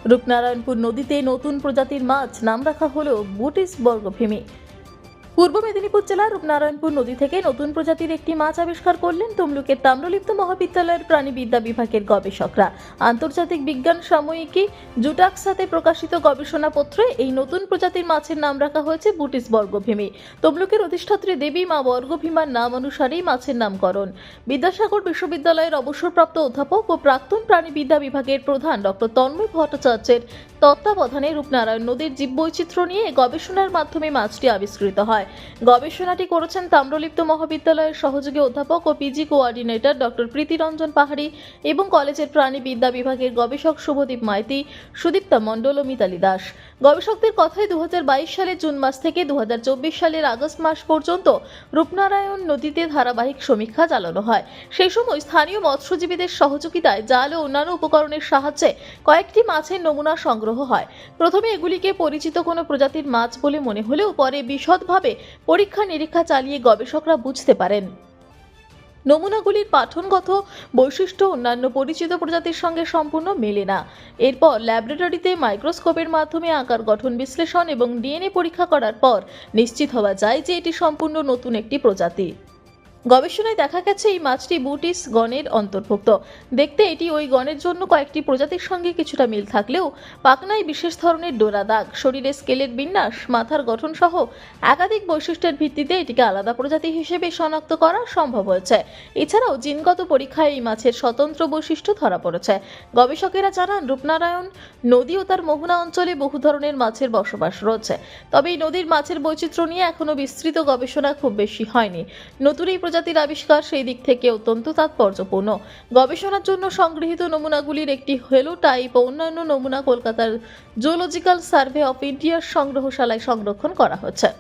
রূপনারায়ণপুর নদীতে নতুন প্রজাতির মাছ, নাম রাখা হলো বুটিস বর্গভীমি। পূর্ব মেদিনীপুর জেলার রূপনারায়ণপুর নদী থেকে নতুন প্রজাতির একটি মাছ আবিষ্কার করলেন তমলুকের তাম্রলিপ্ত মহাবিদ্যালয়ের প্রাণীবিদ্যা বিভাগের গবেষকরা। আন্তর্জাতিক বিজ্ঞান সাময়িকী জুটাক্সাতে প্রকাশিত গবেষণাপত্রে এই নতুন প্রজাতির মাছের নাম রাখা হয়েছে বুটিস বর্গভীমি। তমলুকের অধিষ্ঠাত্রী দেবী মা বর্গভীমার নাম অনুসারেই মাছের নামকরণ। বিদ্যাসাগর বিশ্ববিদ্যালয়ের অবসরপ্রাপ্ত অধ্যাপক ও প্রাক্তন প্রাণীবিদ্যা বিভাগের প্রধান ডক্টর তন্ময় ভট্টাচার্যের তত্ত্বাবধানে রূপনারায়ণ নদীর জীববৈচিত্র্য নিয়ে গবেষণার মাধ্যমে মাছটি আবিষ্কৃত হয়। গবেষণাটি করেছেন তাম্রলিপ্ত মহাবিদ্যালয়ের সহযোগী অধ্যাপক ও পিজি কোঅর্ডিনেটর ডক্টর প্রীতিরঞ্জন পাহাড়ি এবং কলেজের প্রাণীবিদ্যা বিভাগের গবেষক শুভদীপ মাইতি, সুদীপ্তা মণ্ডল ও মিতালি দাস। গবেষকদের কথায় 2022 সালের জুন মাস থেকে 2024 সালের আগস্ট মাস পর্যন্ত রূপনারায়ণ নদীতে ধারাবাহিক সমীক্ষা চালানো হয়। সেই সময় স্থানীয় মৎস্যজীবীদের সহযোগিতায় জাল ও অন্যান্য উপকরণের সাহায্যে কয়েকটি মাছের নমুনা সংগ্রহ হয়। প্রথমে এগুলিকে পরিচিত কোনো প্রজাতির মাছ বলে মনে হলেও পরে বিশদভাবে পরীক্ষা নিরীক্ষা চালিয়ে গবেষকরা বুঝতে পারেন নমুনাগুলির পাঠনগত বৈশিষ্ট্য অন্যান্য পরিচিত প্রজাতির সঙ্গে সম্পূর্ণ মেলে না। এরপর ল্যাবরেটরিতে মাইক্রোস্কোপের মাধ্যমে আকার গঠন বিশ্লেষণ এবং ডিএনএ পরীক্ষা করার পর নিশ্চিত হওয়া যায় যে এটি সম্পূর্ণ নতুন একটি প্রজাতি। গবেষণায় দেখা গেছে এই মাছটি বুটিস গণের অন্তর্ভুক্ত। দেখতে এটি ওই গণের জন্য কয়েকটি প্রজাতির সঙ্গে কিছুটা মিল থাকলেও পাখনায় বিশেষ ধরনের ডোরা দাগ, শরীরে স্কেলের বিন্যাস, মাথার গঠন সহ একাধিক বৈশিষ্ট্যের ভিত্তিতে এটিকে আলাদা প্রজাতি হিসেবে শনাক্ত করা সম্ভব হয়েছে। এছাড়াও জিনগত পরীক্ষায় এই মাছের স্বতন্ত্র বৈশিষ্ট্য ধরা পড়েছে। গবেষকেরা জানান রূপনারায়ণ নদী ও তার মোহনা অঞ্চলে বহু ধরনের মাছের বসবাস রয়েছে, তবে এই নদীর মাছের বৈচিত্র্য নিয়ে এখনো বিস্তৃত গবেষণা খুব বেশি হয়নি। নতুন এই প্রজাতির আবিষ্কার সেই দিক থেকে অত্যন্ত তাৎপর্যপূর্ণ। গবেষণার জন্য সংগৃহীত নমুনাগুলির একটি হেলো টাইপ ও অন্যান্য নমুনা কলকাতার জুলজিক্যাল সার্ভে অফ ইন্ডিয়ার সংগ্রহশালায় সংরক্ষণ করা হচ্ছে।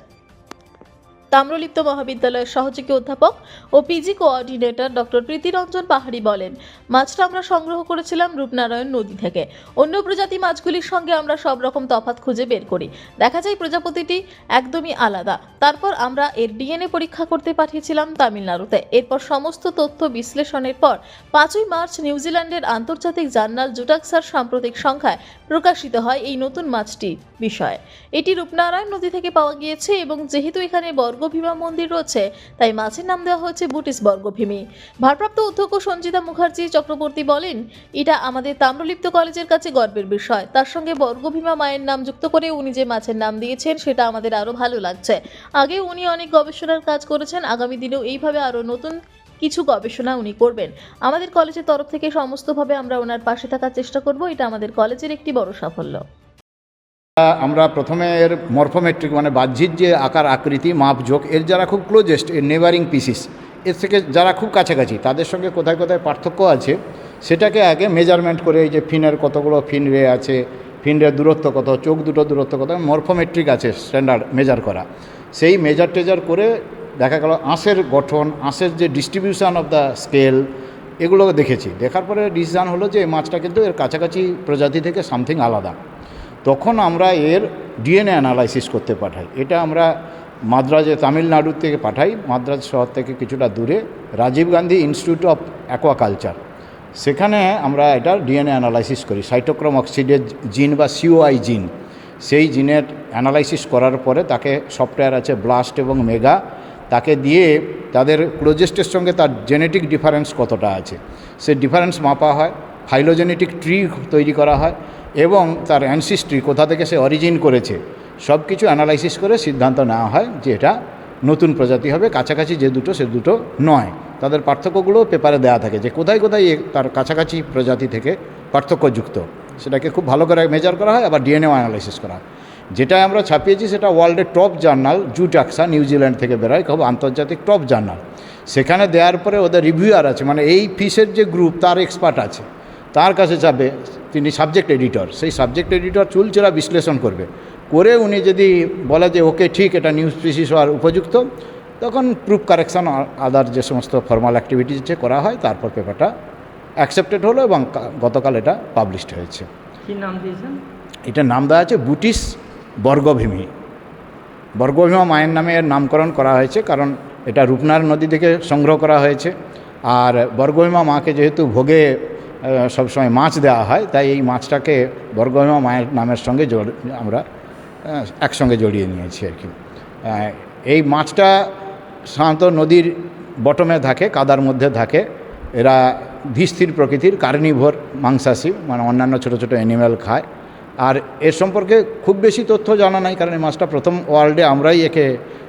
তাম্রলিপ্ত মহাবিদ্যালয়ের সহযোগী অধ্যাপক ও পিজি কোঅর্ডিনেটর ডক্টর প্রীতিরঞ্জন পাহাড়ি বলেন, মাছটা আমরা সংগ্রহ করেছিলাম রূপনারায়ণ নদী থেকে। অন্য প্রজাতি মাছগুলির সঙ্গে আমরা সব রকম তফাৎ খুঁজে বের করি। দেখা যায় প্রজাপতিটি একদমই আলাদা। তারপর আমরা এর ডিএনএ পরীক্ষা করতে পাঠিয়েছিলাম তামিলনাড়ুতে। এরপর সমস্ত তথ্য বিশ্লেষণের পর 5ই মার্চ নিউজিল্যান্ডের আন্তর্জাতিক জার্নাল জুটাক্সার সাম্প্রতিক সংখ্যায় প্রকাশিত হয় এই নতুন মাছটি বিষয়ে। এটি রূপনারায়ণ নদী থেকে পাওয়া গিয়েছে এবং যেহেতু এখানে বর্গভীমা মন্দির রয়েছে তাই মাছের নাম দেওয়া হয়েছে বুটিস বর্গভীমি। ভারপ্রাপ্ত অধ্যক্ষ সঞ্জিতা মুখার্জি চক্রবর্তী বলেন, এটা আমাদের তাম্রলিপ্ত কলেজের কাছে গর্বের বিষয়। তার সঙ্গে বর্গভীমা মায়ের নাম যুক্ত করে উনি যে মাছের নাম দিয়েছেন সেটা আমাদের আরো ভালো লাগছে। আগে উনি অনেক গবেষণার কাজ করেছেন, আগামী দিনেও এইভাবে আরো নতুন কিছু গবেষণা উনি করবেন। আমাদের কলেজের তরফ থেকে সমস্তভাবে আমরা ওনার পাশে থাকার চেষ্টা করব। এটা আমাদের কলেজের একটি বড় সাফল্য। আমরা প্রথমে এর মরফোমেট্রিক মানে বাহ্যিক যে আকার আকৃতি মাপঝোঁক এর যারা খুব ক্লোজেস্ট, এর নেবারিং পিসিস, এর থেকে যারা খুব কাছাকাছি তাদের সঙ্গে কোথায় কোথায় পার্থক্য আছে সেটাকে আগে মেজারমেন্ট করে, এই যে ফিনের কতগুলো ফিন রে আছে, ফিনের দূরত্ব কত, চোখ দুটো দূরত্ব কত, মরফোমেট্রিক আছে স্ট্যান্ডার্ড মেজার করা। সেই মেজার টেজার করে দেখা গেল আঁশের গঠন, আঁশের যে ডিস্ট্রিবিউশন অফ দ্য স্কেল, এগুলো দেখেছি। দেখার পরে ডিসিশন হলো যে এই মাছটা কিন্তু এর কাছাকাছি প্রজাতি থেকে সামথিং আলাদা। তখন আমরা এর ডিএনএ অ্যানালাইসিস করতে পাঠাই। এটা আমরা মাদ্রাজে তামিলনাড়ু থেকে পাঠাই, মাদ্রাজ শহর থেকে কিছুটা দূরে Rajiv Gandhi institute of aquaculture. সেখানে আমরা এটার ডিএনএ অ্যানালাইসিস করি, সাইটোক্রোম অক্সিডেজ জিন বা সিওআই জিন। সেই জিনের অ্যানালাইসিস করার পরে তাকে সফটওয়্যার আছে ব্লাস্ট এবং মেগা, তাকে দিয়ে তাদের ক্লোজেস্টের সঙ্গে তার জেনেটিক ডিফারেন্স কতটা আছে সে ডিফারেন্স মাপা হয়, ফাইলোজেনেটিক ট্রি তৈরি করা হয় এবং তার অ্যানসিস্ট্রি কোথা থেকে সে অরিজিন করেছে সব কিছু অ্যানালাইসিস করে সিদ্ধান্ত নেওয়া হয় যে এটা নতুন প্রজাতি হবে। কাছাকাছি যে দুটো সে দুটো নয়। তাদের পার্থক্যগুলো পেপারে দেওয়া থাকে যে কোথায় কোথায় তার কাছাকাছি প্রজাতি থেকে পার্থক্যযুক্ত, সেটাকে খুব ভালো করে মেজার করা হয়, আবার ডিএনএ অ্যানালাইসিস করা হয়। যেটা আমরা ছাপিয়েছি সেটা ওয়ার্ল্ডের টপ জার্নাল জুটাক্সা, নিউজিল্যান্ড থেকে বেরোয়, খুব আন্তর্জাতিক টপ জার্নাল। সেখানে দেওয়ার পরে ওদের রিভিউয়ার আছে, মানে এই ফিশের যে গ্রুপ তার এক্সপার্ট আছে, তার কাছে যাবে, তিনি সাবজেক্ট এডিটর। সেই সাবজেক্ট এডিটর চুলচেরা বিশ্লেষণ করবে, করে উনি যদি বলে যে ওকে ঠিক এটা নিউজ স্পিসিস হওয়ার উপযুক্ত, তখন প্রুফ কারেকশন আদার যে সমস্ত ফর্মাল অ্যাক্টিভিটিস যে করা হয়, তারপর পেপারটা অ্যাকসেপ্টেড হলো এবং গতকাল এটা পাবলিশড হয়েছে। কী নাম দিয়েছেন? এটার নাম দেওয়া আছে বুটিস বর্গভীমি। বর্গভীমা মায়ের নামে এর নামকরণ করা হয়েছে, কারণ এটা রূপনারায়ণ নদী থেকে সংগ্রহ করা হয়েছে। আর বর্গভীমা মাকে যেহেতু ভোগে সবসময় মাছ দেওয়া হয়, তাই এই মাছটাকে বর্গভীমা মায়ের নামের সঙ্গে আমরা একসঙ্গে জড়িয়ে নিয়েছি আর কি। এই মাছটা সাধারণত নদীর বটমে থাকে, কাদার মধ্যে থাকে। এরা ধীরস্থির প্রকৃতির কার্নিভোর মাংসাশী, মানে অন্যান্য ছোটো ছোটো অ্যানিম্যাল খায়। আর এর সম্পর্কে খুব বেশি তথ্য জানা নাই, কারণ এই মাছটা প্রথম ওয়ার্ল্ডে আমরাই একে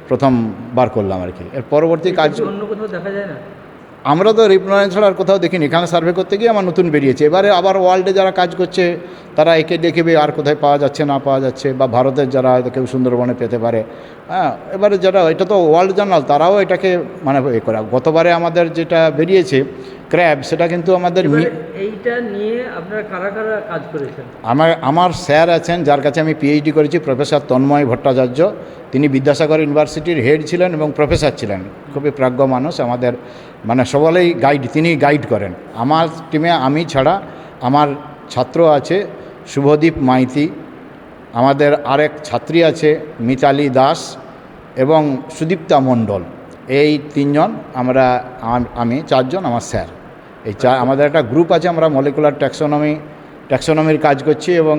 প্রথম বার করলাম আর কি। এর পরবর্তী কাজ অন্য কোথাও দেখা যায় না, আমরা তো রিপ্রোনাইন ছাড়া আর কোথাও দেখিনি। এখানে সার্ভে করতে গিয়ে আমার নতুন বেরিয়েছে। এবারে আবার ওয়ার্ল্ডে যারা কাজ করছে তারা একে দেখবে আর কোথায় পাওয়া যাচ্ছে না পাওয়া যাচ্ছে, বা ভারতের যারা হয়তো কেউ সুন্দরবনে পেতে পারে। হ্যাঁ, এবারে যারা, এটা তো ওয়ার্ল্ড জার্নাল, তারাও এটাকে মানে এ করে। গতবারে আমাদের যেটা বেরিয়েছে ক্র্যাব, সেটা কিন্তু আমাদের এইটা নিয়ে আপনারা কারা কারা কাজ করেছেন? আমার স্যার আছেন, যার কাছে আমি পিএইচডি করেছি, প্রফেসর তন্ময় ভট্টাচার্য। তিনি বিদ্যাসাগর ইউনিভার্সিটির হেড ছিলেন এবং প্রফেসর ছিলেন, খুবই প্রাজ্ঞ মানুষ। আমাদের মানে সবাই তিনি গাইড করেন। আমার টিমে আমি ছাড়া আমার ছাত্র আছে শুভদীপ মাইতি, আমাদের আরেক ছাত্রী আছে মিতালি দাস এবং সুদীপ্তা মণ্ডল। এই তিনজন আমরা, আমি চারজন, আমার স্যার। এই আমাদের একটা গ্রুপ আছে, আমরা মলিকুলার ট্যাক্সোনমির কাজ করছি। এবং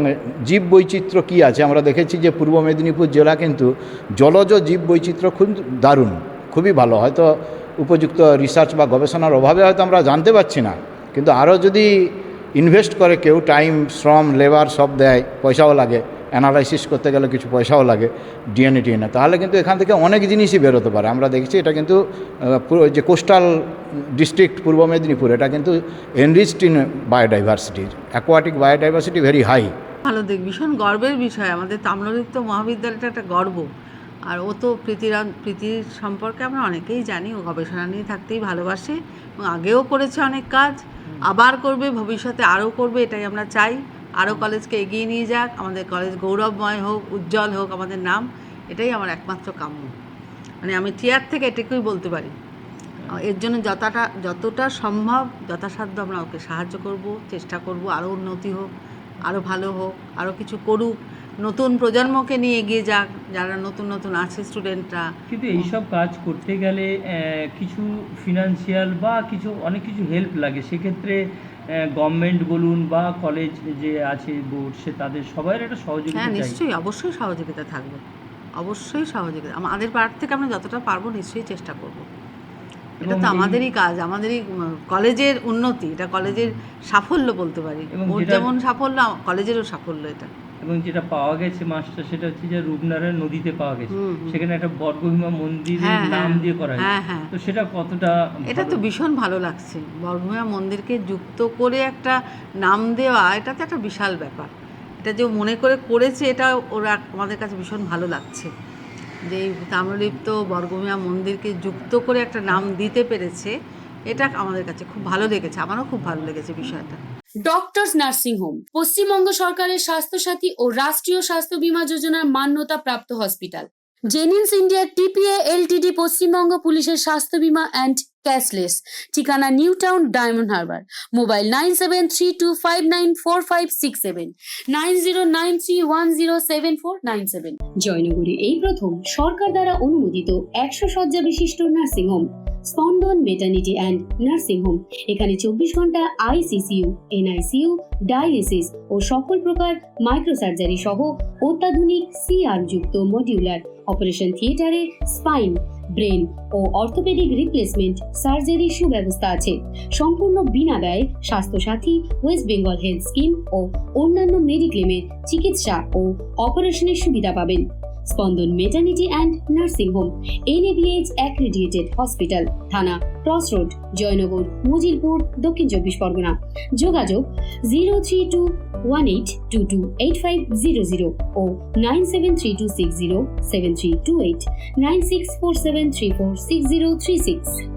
জীব বৈচিত্র্য কী আছে আমরা দেখেছি যে পূর্ব মেদিনীপুর জেলা কিন্তু জলজ জীব বৈচিত্র্য খুব দারুণ, খুবই ভালো। হয়তো উপযুক্ত রিসার্চ বা গবেষণার অভাবে হয়তো আমরা জানতে পারছি না, কিন্তু আরও যদি ইনভেস্ট করে কেউ, টাইম, শ্রম, লেবার সব দেয়, পয়সাও লাগে, অ্যানালাইসিস করতে গেলে কিছু পয়সাও লাগে, ডিএনএ টিএনএ, তাহলে কিন্তু এখান থেকে অনেক জিনিসই বেরোতে পারে। আমরা দেখছি এটা কিন্তু যে কোস্টাল ডিস্ট্রিক্ট পূর্ব মেদিনীপুর, এটা কিন্তু enriched in biodiversity, aquatic biodiversity very high. ভালো দিক, ভীষণ গর্বের বিষয়। আমাদের তাম্রলিপ্ত মহাবিদ্যালয়টা একটা গর্ব। আর ও তো প্রীতির সম্পর্কে আমরা অনেকেই জানি, ও গবেষণা নিয়ে থাকতেই ভালোবাসে এবং আগেও করেছে অনেক কাজ, আবার করবে, ভবিষ্যতে আরও করবে, এটাই আমরা চাই। আরও কলেজকে এগিয়ে নিয়ে যাক, আমাদের কলেজ গৌরবময় হোক, উজ্জ্বল হোক আমাদের নাম, এটাই আমার একমাত্র কাম্য। মানে আমি টিয়ার থেকে এটুকুই বলতে পারি। এর জন্য যতটা সম্ভব যথাসাধ্য আমরা ওকে সাহায্য করব, চেষ্টা করব আরও উন্নতি হোক, আরও ভালো হোক, আরও কিছু করুক, নতুন প্রজন্মকে নিয়ে এগিয়ে যাক, যারা নতুন নতুন আছে স্টুডেন্টরা। কিন্তু এইসব কাজ করতে গেলে কিছু ফিনান্সিয়াল বা অনেক কিছু হেল্প লাগে। সেক্ষেত্রে গভর্নমেন্ট বলুন বা কলেজ যে আছে বোর্ড, সে তাদের সবার একটা সহযোগিতা। হ্যাঁ, নিশ্চয়ই, অবশ্যই সহযোগিতা থাকবে, অবশ্যই সহযোগিতা। আমাদের পার্ট থেকে আমরা যতটা পারবো নিশ্চয়ই চেষ্টা করব। এটা তো আমাদেরই কাজ, আমাদেরই কলেজের উন্নতি, এটা কলেজের সাফল্য বলতে পারি। ওর যেমন সাফল্য, কলেজেরও সাফল্য এটা। এবং যেটা পাওয়া গেছে মাছটা, সেটা হচ্ছে যে রূপনারায়ণ নদীতে পাওয়া গেছে, সেখানে একটা বর্গভীমা মন্দিরের নাম দিয়ে করা হয়। তো সেটা কতটা, এটা তো ভীষণ ভালো লাগছে। বর্গভীমা মন্দিরকে যুক্ত করে একটা নাম দেওয়া, এটা তো একটা বিশাল ব্যাপার। এটা যে মনে করে করেছে, এটা ওরা আমাদের কাছে ভীষণ ভালো লাগছে যে এই তাম্রলিপ্ত বর্গভীমা মন্দিরকে যুক্ত করে একটা নাম দিতে পেরেছে। এটা আমাদের কাছে খুব ভালো লেগেছে, আমারও খুব ভালো লেগেছে বিষয়টা। ডক্টরস নার্সিং হোম পশ্চিমবঙ্গ সরকারের স্বাস্থ্যসাথী ও রাষ্ট্রীয় স্বাস্থ্য বীমা যোজনার মান্যতা প্রাপ্ত hospital. Genins India TPA Ltd Paschimbanga পুলিশের স্বাস্থ্য বীমা অ্যান্ড ক্যাশলেস। ঠিকানা new town, diamond Harbour. Mobile 9732594567, 9093107497। জয়নগরে এই প্রথম সরকার দ্বারা অনুমোদিত 100 শয্যা বিশিষ্ট নার্সিং হোম স্পন্দন মেটার্নিটি অ্যান্ড নার্সিং হোম। এখানে 24 ঘন্টা আইসিসিইউ, এনআইসিইউ, ডায়ালিসিস ও সকল প্রকার মাইক্রোসার্জারি সহ অত্যাধুনিক সিআর যুক্ত মডিউলার অপারেশন থিয়েটারে স্পাইন, ব্রেন ও অর্থোপেডিক রিপ্লেসমেন্ট সার্জারির সুব্যবস্থা আছে। সম্পূর্ণ বিনা ব্যয় Swasthya Sathi, West Bengal health scheme ও অন্যান্য মেডিক্লেমের চিকিৎসা ও অপারেশনের সুবিধা পাবেন। Spandan maternity and nursing home, NABH accredited hospital, থানা ক্রসরোড, জয়নগর, মজিলপুর, দক্ষিণ 24 পরগনা। যোগাযোগ 03218228500 ও 9732607328, 9647346036।